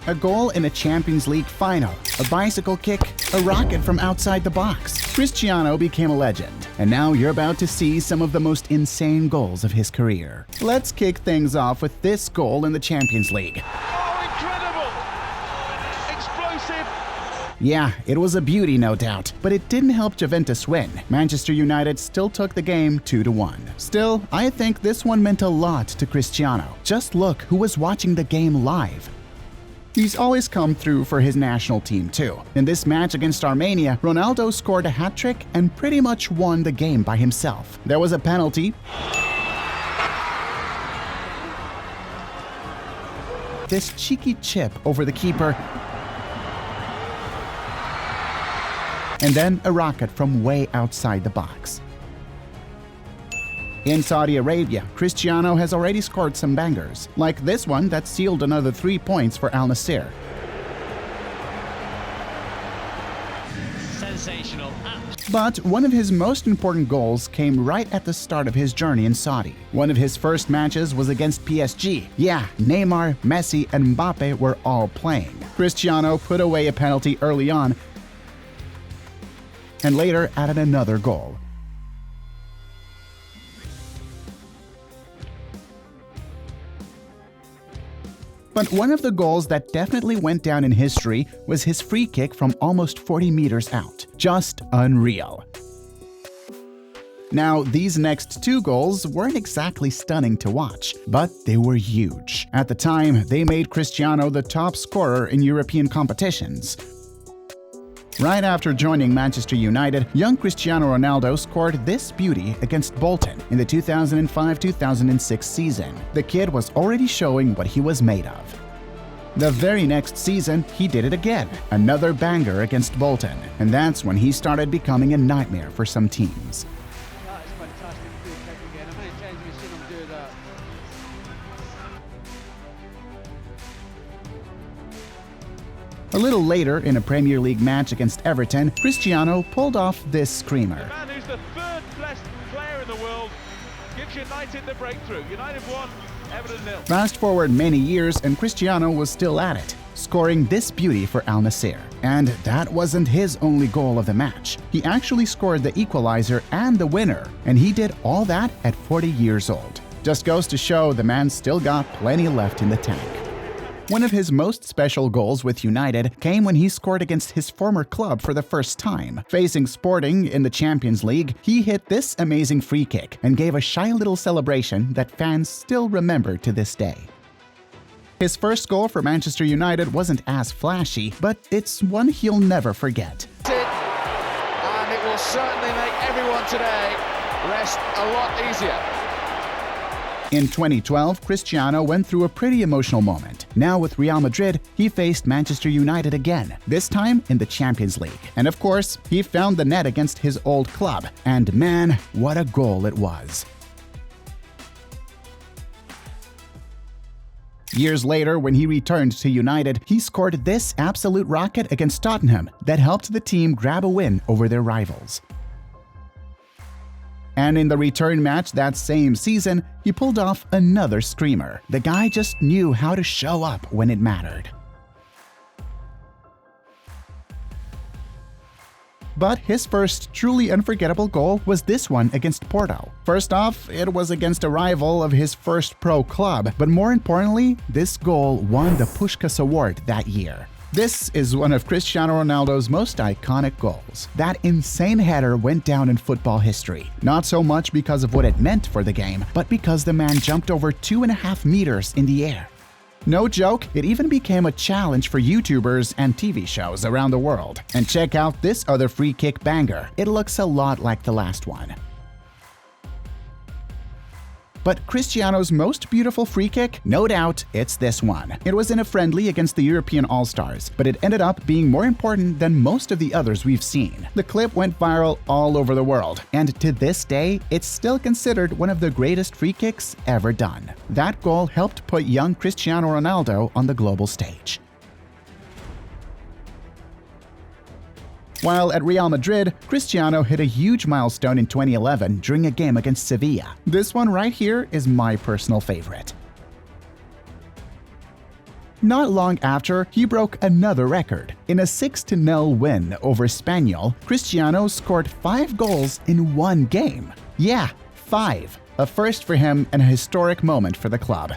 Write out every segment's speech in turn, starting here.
A goal in a Champions League final, a bicycle kick, a rocket from outside the box. Cristiano became a legend, and now you're about to see some of the most insane goals of his career. Let's kick things off with this goal in the Champions League. Oh, incredible! Explosive! Yeah, it was a beauty, no doubt, but it didn't help Juventus win. Manchester United still took the game 2-1. Still, I think this one meant a lot to Cristiano. Just look who was watching the game live. He's always come through for his national team too. In this match against Armenia, Ronaldo scored a hat-trick and pretty much won the game by himself. There was a penalty. This cheeky chip over the keeper. And then a rocket from way outside the box. In Saudi Arabia, Cristiano has already scored some bangers, like this one that sealed another 3 points for Al Nassr. Sensational. But one of his most important goals came right at the start of his journey in Saudi. One of his first matches was against PSG. Yeah, Neymar, Messi, and Mbappe were all playing. Cristiano put away a penalty early on and later added another goal. But one of the goals that definitely went down in history was his free kick from almost 40 meters out. Just unreal. Now, these next two goals weren't exactly stunning to watch, but they were huge. At the time, they made Cristiano the top scorer in European competitions. Right after joining Manchester United, young Cristiano Ronaldo scored this beauty against Bolton in the 2005-2006 season. The kid was already showing what he was made of. The very next season, he did it again, another banger against Bolton, and that's when he started becoming a nightmare for some teams. That is fantastic free kick again. How many times have you seen him do that? A little later, in a Premier League match against Everton, Cristiano pulled off this screamer. The man who's the third best player in the world gives United the breakthrough. United won, Everton 0. Fast forward many years and Cristiano was still at it, scoring this beauty for Al Nassr. And that wasn't his only goal of the match. He actually scored the equalizer and the winner, and he did all that at 40 years old. Just goes to show the man still got plenty left in the tank. One of his most special goals with United came when he scored against his former club for the first time. Facing Sporting in the Champions League, he hit this amazing free kick and gave a shy little celebration that fans still remember to this day. His first goal for Manchester United wasn't as flashy, but it's one he'll never forget. And it will certainly make everyone today rest a lot easier. In 2012, Cristiano went through a pretty emotional moment. Now with Real Madrid, he faced Manchester United again, this time in the Champions League. And of course, he found the net against his old club. And man, what a goal it was. Years later, when he returned to United, he scored this absolute rocket against Tottenham that helped the team grab a win over their rivals. And in the return match that same season, he pulled off another screamer. The guy just knew how to show up when it mattered. But his first truly unforgettable goal was this one against Porto. First off, it was against a rival of his first pro club, but more importantly, this goal won the Puskás Award that year. This is one of Cristiano Ronaldo's most iconic goals. That insane header went down in football history, not so much because of what it meant for the game, but because the man jumped over 2.5 meters in the air. No joke, it even became a challenge for YouTubers and TV shows around the world. And check out this other free kick banger. It looks a lot like the last one. But Cristiano's most beautiful free kick? No doubt, it's this one. It was in a friendly against the European All-Stars, but it ended up being more important than most of the others we've seen. The clip went viral all over the world, and to this day, it's still considered one of the greatest free kicks ever done. That goal helped put young Cristiano Ronaldo on the global stage. While at Real Madrid, Cristiano hit a huge milestone in 2011 during a game against Sevilla. This one right here is my personal favorite. Not long after, he broke another record. In a 6-0 win over Espanyol, Cristiano scored 5 goals in one game. Yeah, 5. A first for him and a historic moment for the club.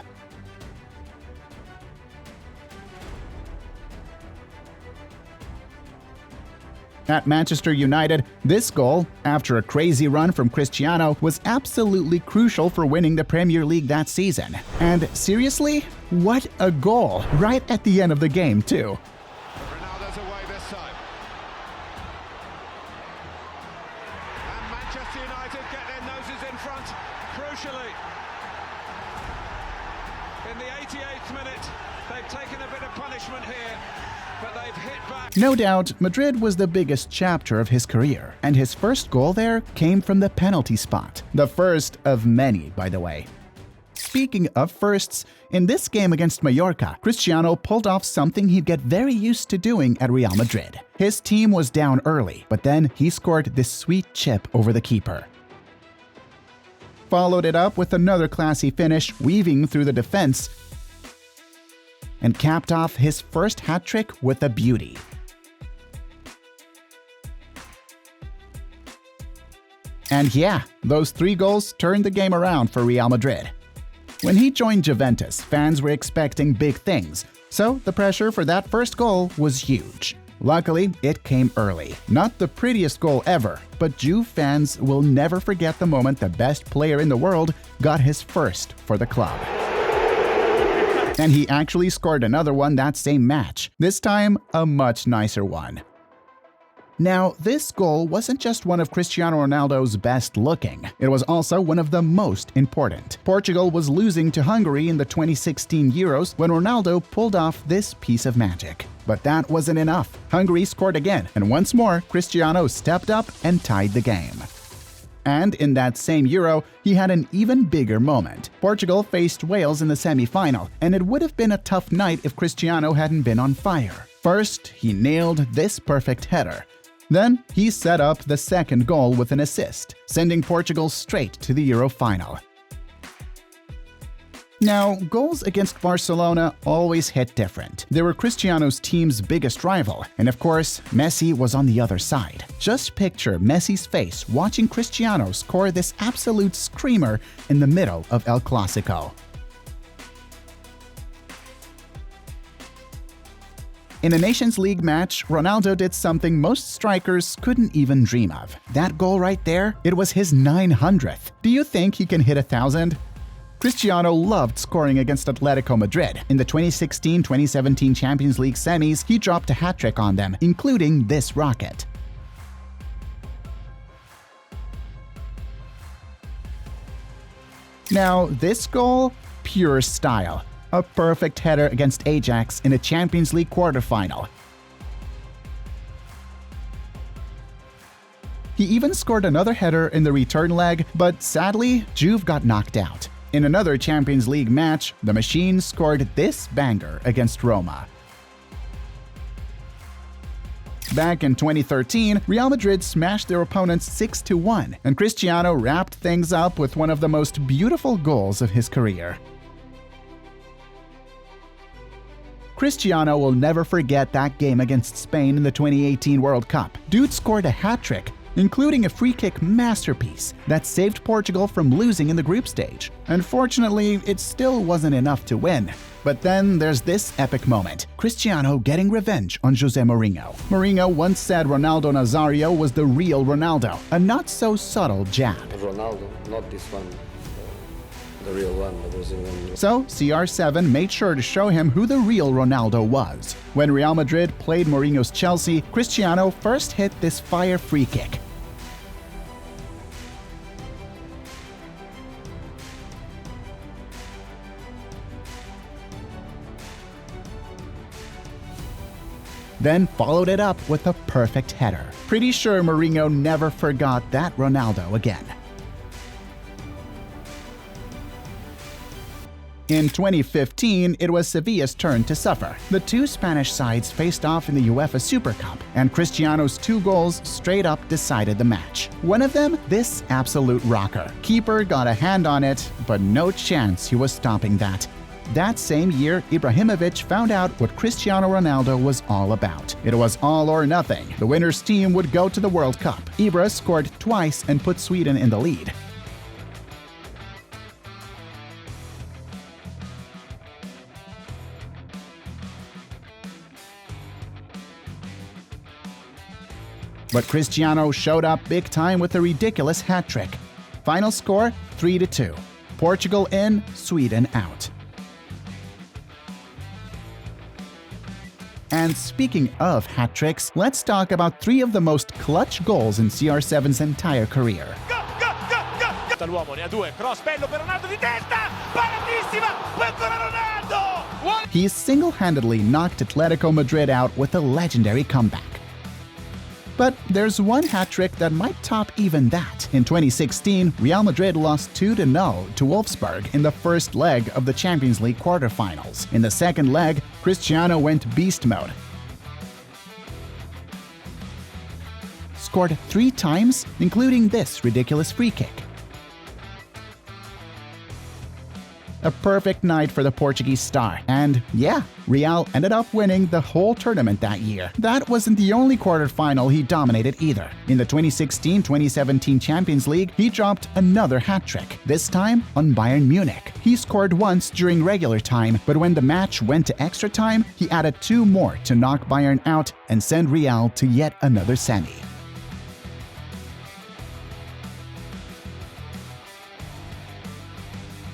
At Manchester United, this goal, after a crazy run from Cristiano, was absolutely crucial for winning the Premier League that season. And seriously, what a goal, right at the end of the game too. Ronaldo's away this time. And Manchester United get their noses in front, crucially. In the 88th minute, they've taken a bit of punishment here, but they've hit back. No doubt, Madrid was the biggest chapter of his career, and his first goal there came from the penalty spot. The first of many, by the way. Speaking of firsts, in this game against Mallorca, Cristiano pulled off something he'd get very used to doing at Real Madrid. His team was down early, but then he scored this sweet chip over the keeper. Followed it up with another classy finish, weaving through the defense, and capped off his first hat-trick with a beauty. And yeah, those 3 goals turned the game around for Real Madrid. When he joined Juventus, fans were expecting big things, so the pressure for that first goal was huge. Luckily, it came early. Not the prettiest goal ever, but Juve fans will never forget the moment the best player in the world got his first for the club. And he actually scored another one that same match, this time a much nicer one. Now, this goal wasn't just one of Cristiano Ronaldo's best looking, it was also one of the most important. Portugal was losing to Hungary in the 2016 Euros when Ronaldo pulled off this piece of magic. But that wasn't enough. Hungary scored again, and once more, Cristiano stepped up and tied the game. And in that same Euro, he had an even bigger moment. Portugal faced Wales in the semi-final, and it would have been a tough night if Cristiano hadn't been on fire. First, he nailed this perfect header. Then, he set up the second goal with an assist, sending Portugal straight to the Euro final. Now, goals against Barcelona always hit different. They were Cristiano's team's biggest rival, and of course, Messi was on the other side. Just picture Messi's face watching Cristiano score this absolute screamer in the middle of El Clasico. In a Nations League match, Ronaldo did something most strikers couldn't even dream of. That goal right there, it was his 900th. Do you think he can hit 1,000? Cristiano loved scoring against Atletico Madrid. In the 2016-2017 Champions League semis, he dropped a hat-trick on them, including this rocket. Now, this goal? Pure style. A perfect header against Ajax in a Champions League quarterfinal. He even scored another header in the return leg, but sadly, Juve got knocked out. In another Champions League match, the machine scored this banger against Roma. Back in 2013, Real Madrid smashed their opponents 6-1, and Cristiano wrapped things up with one of the most beautiful goals of his career. Cristiano will never forget that game against Spain in the 2018 World Cup. Dude scored a hat-trick, including a free-kick masterpiece that saved Portugal from losing in the group stage. Unfortunately, it still wasn't enough to win. But then there's this epic moment, Cristiano getting revenge on Jose Mourinho. Mourinho once said Ronaldo Nazario was the real Ronaldo, a not-so-subtle jab. Ronaldo, not this one. The real one, the Brazilian one. So, CR7 made sure to show him who the real Ronaldo was. When Real Madrid played Mourinho's Chelsea, Cristiano first hit this fire free kick. Then followed it up with a perfect header. Pretty sure Mourinho never forgot that Ronaldo again. In 2015, it was Sevilla's turn to suffer. The two Spanish sides faced off in the UEFA Super Cup, and Cristiano's 2 goals straight up decided the match. One of them, this absolute rocker. Keeper got a hand on it, but no chance he was stopping that. that same year, Ibrahimovic found out what Cristiano Ronaldo was all about. It was all or nothing. The winner's team would go to the World Cup. Ibra scored twice and put Sweden in the lead. But Cristiano showed up big time with a ridiculous hat-trick. Final score 3-2. Portugal in, Sweden out. And speaking of hat-tricks, let's talk about 3 of the most clutch goals in CR7's entire career. L'uomo ne ha 2, cross bello per Ronaldo di testa, paratissima, poi ancora Ronaldo! He single-handedly knocked Atletico Madrid out with a legendary comeback. But there's one hat-trick that might top even that. In 2016, Real Madrid lost 2-0 to Wolfsburg in the first leg of the Champions League quarterfinals. In the second leg, Cristiano went beast mode. Scored 3 times, including this ridiculous free kick. A perfect night for the Portuguese star. And yeah, Real ended up winning the whole tournament that year. That wasn't the only quarterfinal he dominated either. In the 2016-2017 Champions League, he dropped another hat-trick, this time on Bayern Munich. He scored once during regular time, but when the match went to extra time, he added 2 more to knock Bayern out and send Real to yet another semi.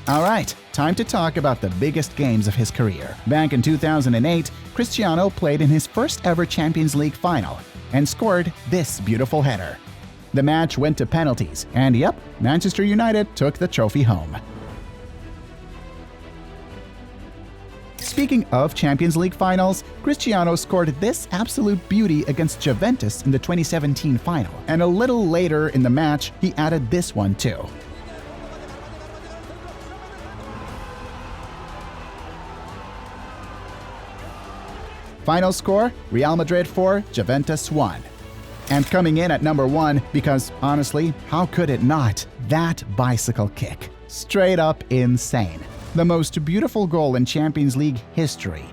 Alright, time to talk about the biggest games of his career. Back in 2008, Cristiano played in his first ever Champions League final and scored this beautiful header. The match went to penalties, and yep, Manchester United took the trophy home. Speaking of Champions League finals, Cristiano scored this absolute beauty against Juventus in the 2017 final, and a little later in the match, he added this one too. Final score, Real Madrid 4, Juventus 1. And coming in at number 1, because honestly, how could it not? That bicycle kick. Straight up insane. The most beautiful goal in Champions League history.